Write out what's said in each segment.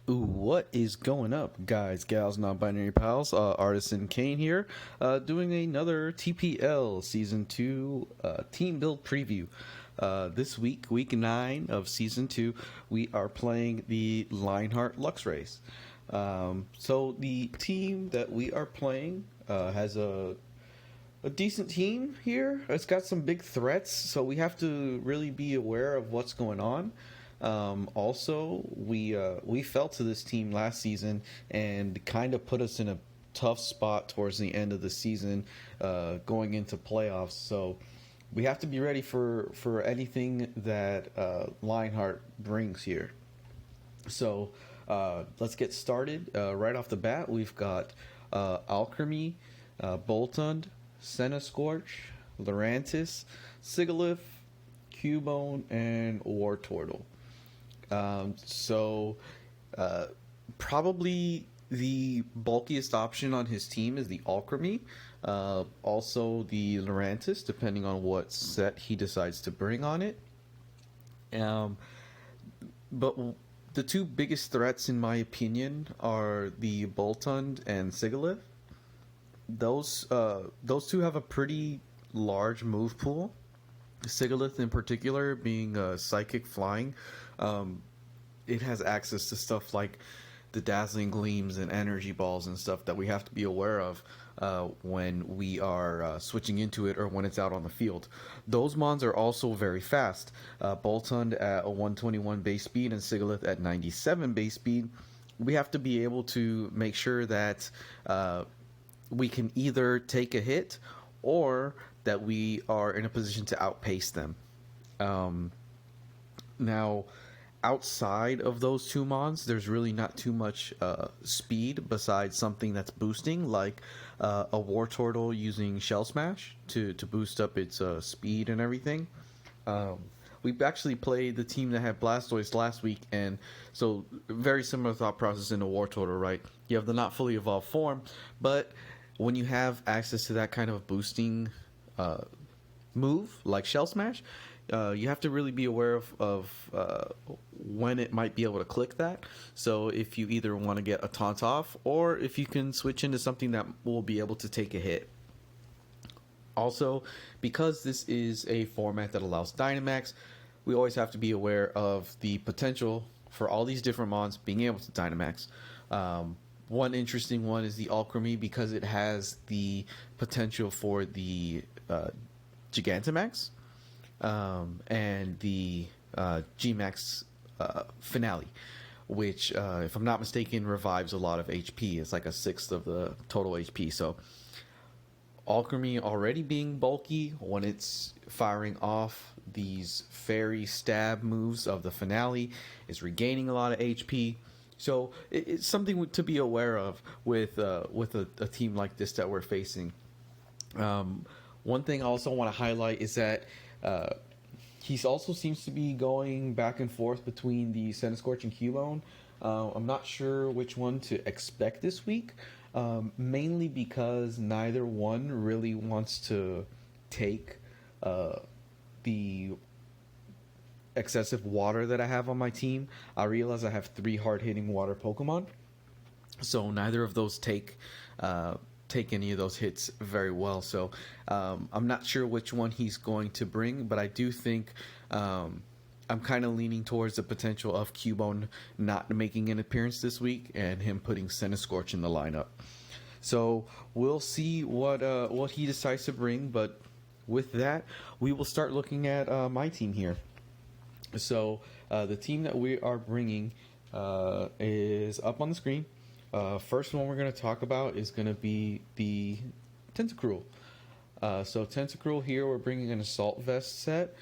Ooh, what is going up, guys, gals, non-binary pals? Artisan Kane here, doing another TPL Season 2 Team Build Preview. This week, Week 9 of Season 2, we are playing the Lionheart Luxrays. So the team that we are playing has a decent team here. It's got some big threats, so we have to really be aware of what's going on. Also, we fell to this team last season and kind of put us in a tough spot towards the end of the season, going into playoffs. So we have to be ready for anything that Lionheart brings here. So let's get started. Right off the bat, we've got Alchemy, Boltund, Scorch, Lurantis, Sigalith, Cubone, and War Turtle. So probably the bulkiest option on his team is the Alchemy. Also the Lurantis, depending on what set he decides to bring on it. But the two biggest threats, in my opinion, are the Boltund and Sigalith. Those two have a pretty large move pool. Sigalith in particular, being psychic flying, it has access to stuff like the dazzling gleams and energy balls and stuff that we have to be aware of when we are switching into it or when it's out on the field. Those mons are also very fast. Boltund at a 121 base speed and Sigalith at 97 base speed. We have to be able to make sure that we can either take a hit or that we are in a position to outpace them. Now, outside of those two mons, there's really not too much speed besides something that's boosting, like a War Turtle using Shell Smash to boost up its speed and everything. We actually played the team that had Blastoise last week, and so very similar thought process in the War Turtle, right? You have the not fully evolved form, but when you have access to that kind of boosting move like Shell Smash, you have to really be aware of when it might be able to click that. So if you either want to get a taunt off or if you can switch into something that will be able to take a hit. Also, because this is a format that allows Dynamax, we always have to be aware of the potential for all these different mons being able to Dynamax. One interesting one is the Alchemy, because it has the potential for the Gigantamax and the Gmax Finale, which, if I'm not mistaken, revives a lot of HP. It's like a sixth of the total HP. So Alchemy already being bulky, when it's firing off these fairy stab moves of the Finale, is regaining a lot of HP. So it's something to be aware of with a team like this that we're facing. One thing I also want to highlight is that he also seems to be going back and forth between the Scorch and Cubone. I'm not sure which one to expect this week, mainly because neither one really wants to take the excessive water that I have on my team. I realize I have 3 hard-hitting water Pokemon, so neither of those take any of those hits very well. So I'm not sure which one he's going to bring, but I do think I'm kind of leaning towards the potential of Cubone not making an appearance this week and him putting Scorch in the lineup. So we'll see what he decides to bring, but with that, we will start looking at my team here. So the team that we are bringing is up on the screen. First one we're going to talk about is going to be the Tentacruel. So Tentacruel here, we're bringing an Assault Vest set,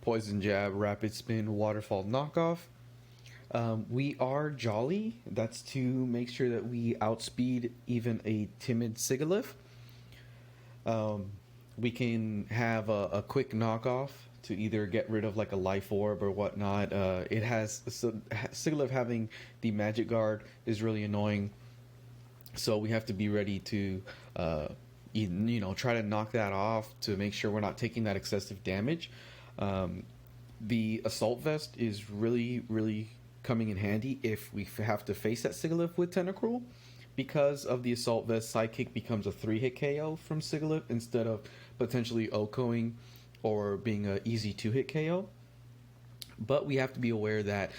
Poison Jab, Rapid Spin, Waterfall Knockoff. We are Jolly. That's to make sure that we outspeed even a timid Sigalith. We can have a quick knockoff to either get rid of like a life orb or whatnot. It has Sigalith having the Magic Guard is really annoying, so we have to be ready to try to knock that off to make sure we're not taking that excessive damage. The Assault Vest is really coming in handy if we have to face that Sigilyph with Tentacruel. Because of the Assault Vest, Sidekick becomes a 3-hit KO from Sigilyph instead of potentially OHKOing or being an easy 2-hit KO. But we have to be aware that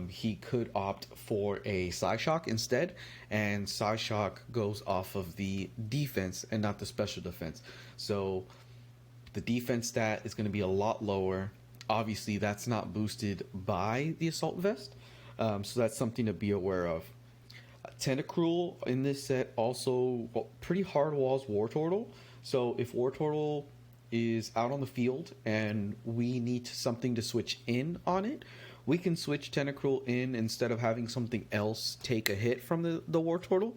he could opt for a Psyshock instead, and Psyshock goes off of the defense and not the special defense. So the defense stat is going to be a lot lower. Obviously, that's not boosted by the Assault Vest, so that's something to be aware of. Tentacruel in this set also pretty hard walls Wartortle. So if Wartortle is out on the field and we need something to switch in on it, we can switch Tentacruel in instead of having something else take a hit from the Wartortle.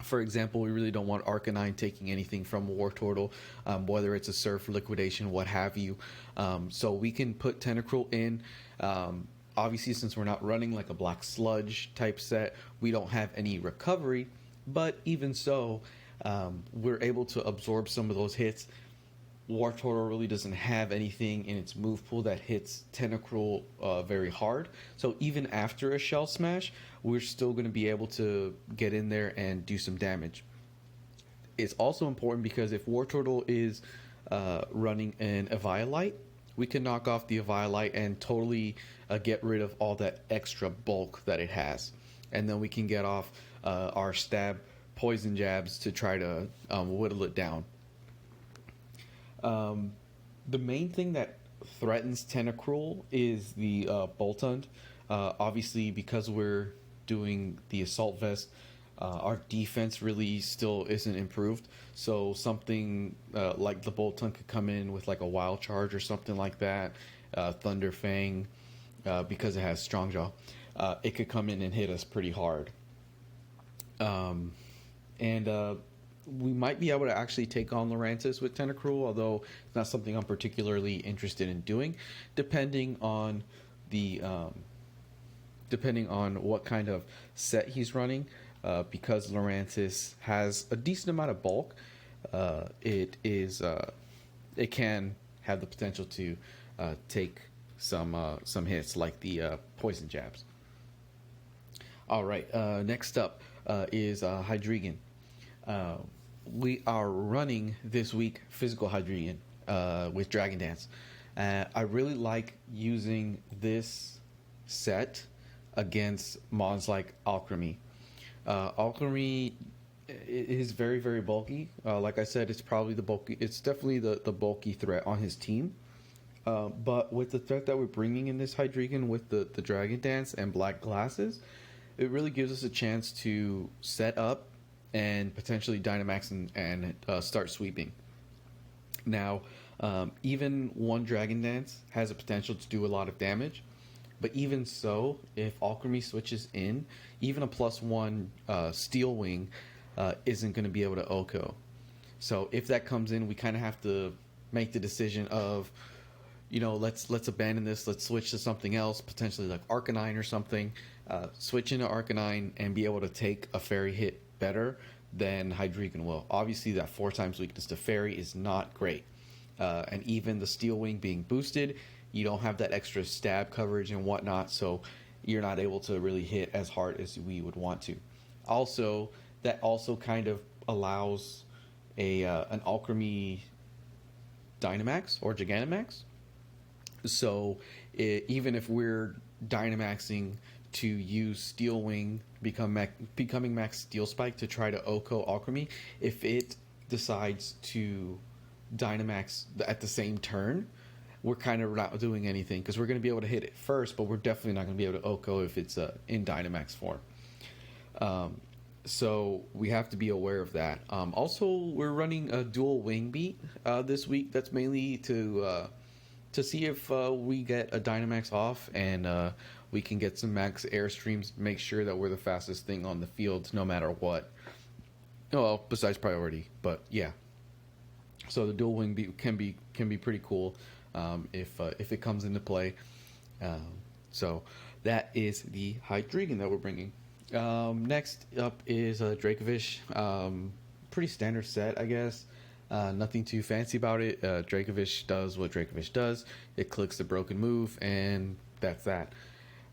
For example, we really don't want Arcanine taking anything from Wartortle, whether it's a Surf, Liquidation, what have you. So we can put Tentacruel in. Obviously, since we're not running like a Black Sludge type set, we don't have any recovery. But even so, we're able to absorb some of those hits. Wartortle really doesn't have anything in its move pool that hits Tentacruel very hard. So even after a Shell Smash, we're still going to be able to get in there and do some damage. It's also important because if Wartortle is running an Eviolite, we can knock off the Eviolite and totally get rid of all that extra bulk that it has. And then we can get off our stab poison jabs to try to whittle it down. The main thing that threatens Tentacruel is the Boltund. Obviously, because we're doing the Assault Vest, our defense really still isn't improved. So something like the Boltund could come in with like a Wild Charge or something like that. Thunder Fang, because it has Strong Jaw, it could come in and hit us pretty hard. We might be able to actually take on Lurantis with Tentacruel, although it's not something I'm particularly interested in doing, depending on what kind of set he's running. Because Lurantis has a decent amount of bulk, it can have the potential to take some hits like the poison jabs. All right, next up is Hydreigon. We are running this week Physical Hydreigon with Dragon Dance. I really like using this set against mons like Alchemy. Alchemy is very, very bulky. Like I said, it's definitely the bulky threat on his team. But with the threat that we're bringing in this Hydreigon with the Dragon Dance and Black Glasses, it really gives us a chance to set up and potentially Dynamax and start sweeping. Now, even one Dragon Dance has a potential to do a lot of damage, but even so, if Alchemy switches in, even a +1 Steel Wing isn't going to be able to OHKO. So if that comes in, we kind of have to make the decision of, let's abandon this, let's switch to something else, potentially like Arcanine or something, switch into Arcanine and be able to take a Fairy hit better than Hydreigon will. Obviously, that 4x weakness to Fairy is not great. And even the Steel Wing being boosted, you don't have that extra stab coverage and whatnot, so you're not able to really hit as hard as we would want to. Also, that also kind of allows an Alchemy Dynamax or Gigantamax. So even if we're Dynamaxing to use Steel Wing, becoming Max Steel Spike to try to OHKO Alchemy, if it decides to Dynamax at the same turn, we're kind of not doing anything because we're going to be able to hit it first, but we're definitely not going to be able to OHKO if it's in Dynamax form. So we have to be aware of that. Also, we're running a dual Wing Beat this week. That's mainly to see if we get a Dynamax off and we can get some max airstreams, make sure that we're the fastest thing on the field no matter what. Well, besides priority, but yeah. So the dual Wing Beat can be pretty cool if it comes into play. So that is the Hydreigon that we're bringing. Next up is Dracovish. Pretty standard set, I guess. Nothing too fancy about it. Dracovish does what Dracovish does. It clicks the broken move, and that's that.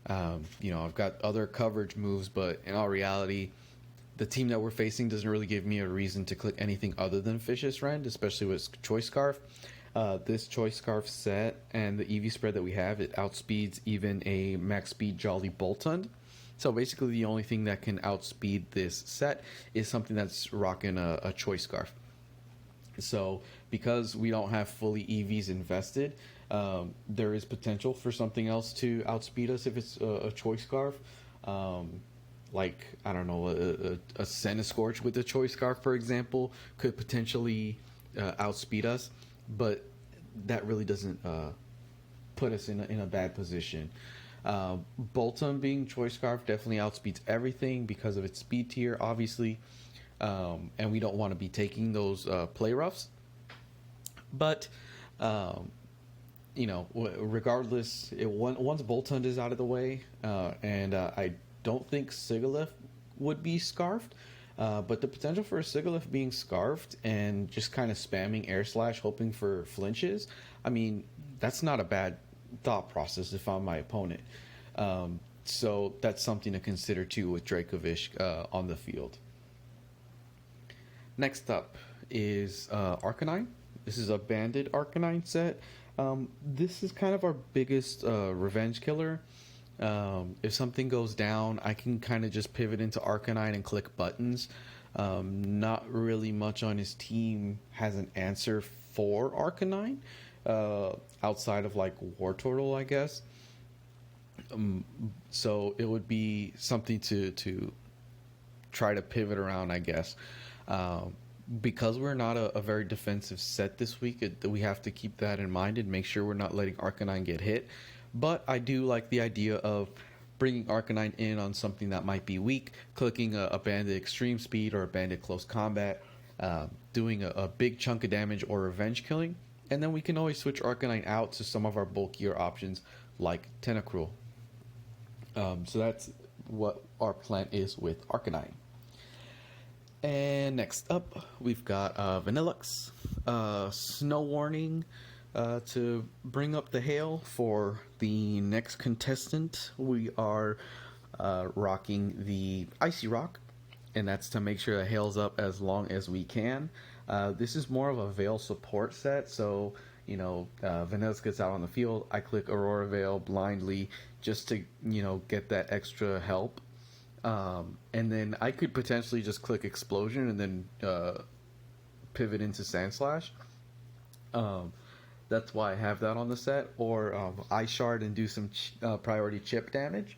I've got other coverage moves, but in all reality, the team that we're facing doesn't really give me a reason to click anything other than Vicious Rend, especially with Choice Scarf. This Choice Scarf set and the EV spread that we have, it outspeeds even a max speed Jolly Boltund. So basically, the only thing that can outspeed this set is something that's rocking a Choice Scarf. So because we don't have fully EVs invested, there is potential for something else to outspeed us if it's a Choice Scarf. Like, I don't know, a Centiskorch with a Choice Scarf, for example, could potentially outspeed us, but that really doesn't put us in a bad position. Boltund being Choice Scarf definitely outspeeds everything because of its speed tier, obviously, and we don't want to be taking those play roughs. But regardless, once Boltund is out of the way, and I don't think Sigilyph would be scarfed, but the potential for a Sigilyph being scarfed and just kind of spamming Air Slash, hoping for flinches, I mean, that's not a bad thought process if I'm my opponent. So that's something to consider too with Dracovish on the field. Next up is Arcanine. This is a banded Arcanine set. This is kind of our biggest revenge killer. If something goes down, I can kind of just pivot into Arcanine and click buttons. Not really much on his team has an answer for Arcanine, outside of like Wartortle, I guess. So it would be something to try to pivot around, I guess. Because we're not a very defensive set this week, we have to keep that in mind and make sure we're not letting Arcanine get hit. But I do like the idea of bringing Arcanine in on something that might be weak, clicking a Bandit Extreme Speed or a Bandit Close Combat, doing a big chunk of damage or revenge killing, and then we can always switch Arcanine out to some of our bulkier options like Tentacruel. So that's what our plan is with Arcanine. And next up, we've got Vanillux, Snow Warning, to bring up the hail for the next contestant. We are rocking the Icy Rock, and that's to make sure the hail's up as long as we can. This is more of a Veil support set, so Vanillux gets out on the field, I click Aurora Veil blindly just to get that extra help. And then I could potentially just click Explosion and then pivot into Sandslash. That's why I have that on the set. Or Ice Shard and do some priority chip damage.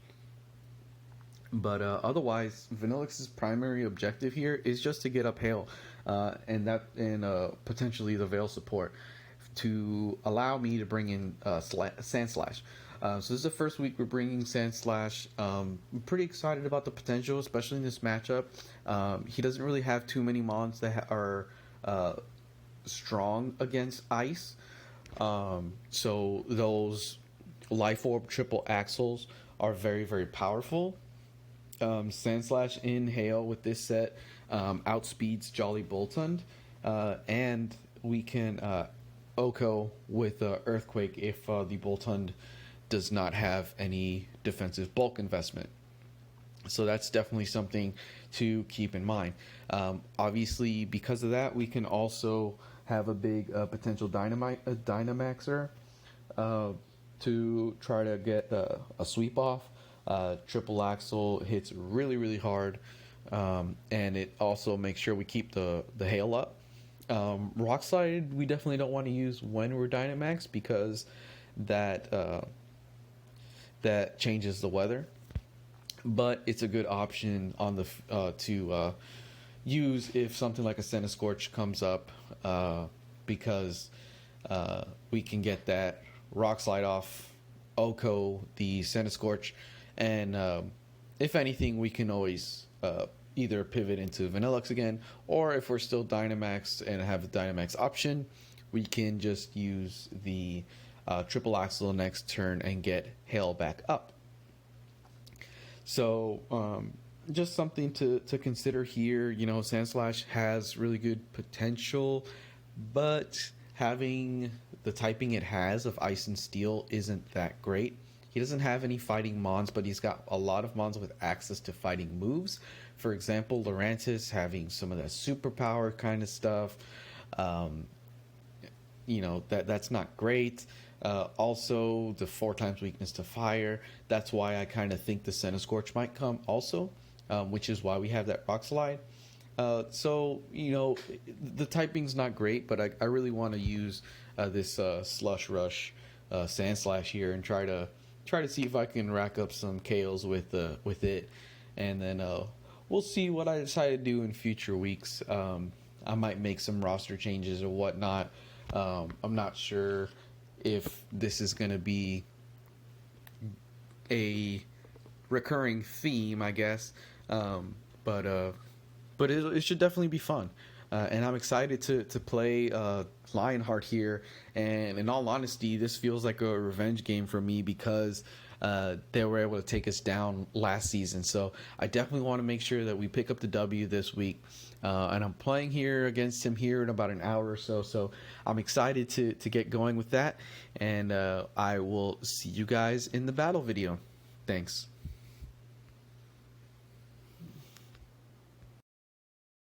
But otherwise, Vanillux's primary objective here is just to get up Hail, and potentially the Veil support to allow me to bring in Sandslash. So this is the first week we're bringing Sandslash. I'm pretty excited about the potential, especially in this matchup. He doesn't really have too many mons that are strong against ice. So those Life Orb triple axles are very, very powerful. Sandslash in Hail with this set outspeeds Jolly Boltund, and we can Oko with Earthquake if the Boltund does not have any defensive bulk investment. So that's definitely something to keep in mind. Obviously, because of that, we can also have a big potential Dynamaxer to try to get a sweep off. Triple Axle hits really, really hard, and it also makes sure we keep the hail up. Rock Slide we definitely don't want to use when we're Dynamax because that changes the weather, but it's a good option on the to use if something like a Centiskorch comes up, because we can get that Rock Slide off, Oko the Centiskorch, and if anything we can always either pivot into Vanillux again, or if we're still Dynamax and have the Dynamax option, we can just use the Triple Axle next turn and get Hail back up. So just something to consider here. Sandslash has really good potential, but having the typing it has of Ice and Steel isn't that great. He doesn't have any fighting mons, but he's got a lot of mons with access to fighting moves. For example, Lurantis having some of that superpower kind of stuff. Um, that's not great. Also, the 4 times weakness to fire. That's why I kind of think the Centiskorch might come also, which is why we have that Rock Slide. So the typing's not great, but I really want to use this Slush Rush Sand Slash here and try to see if I can rack up some KOs with it, and then we'll see what I decide to do in future weeks. I might make some roster changes or whatnot. I'm not sure if this is going to be a recurring theme, I guess, but it should definitely be fun. And I'm excited to play Lionheart here. And in all honesty, this feels like a revenge game for me because they were able to take us down last season. So I definitely want to make sure that we pick up the W this week. And I'm playing here against him here in about an hour or so. So I'm excited to get going with that. And I will see you guys in the battle video. Thanks.